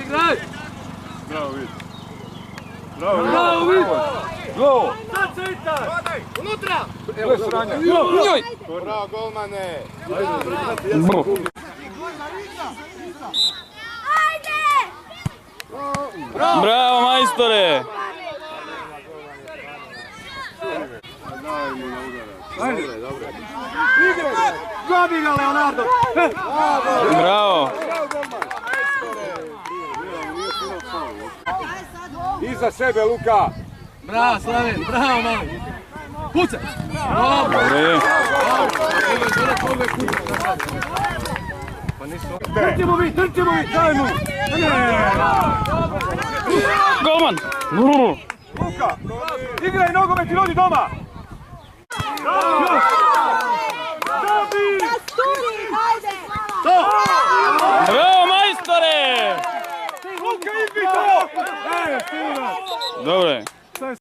Igraj! Bravo, vid. Bravo, vid! Go! Sad centar! Unutra! Evo sranja. Njoj! Bravo, golmane! Bravo, majstore! Gobi ga, Leonardo! Bravo! Iza sebe, Luka! Bravo, Slaven! Bravo, malo! Pucaj! Dobro! Trčimo vi, dajmo! Golman! Luka! Igraj nogomet i vodi doma! Bravo, majstore! Luka, izbi to! Dobre.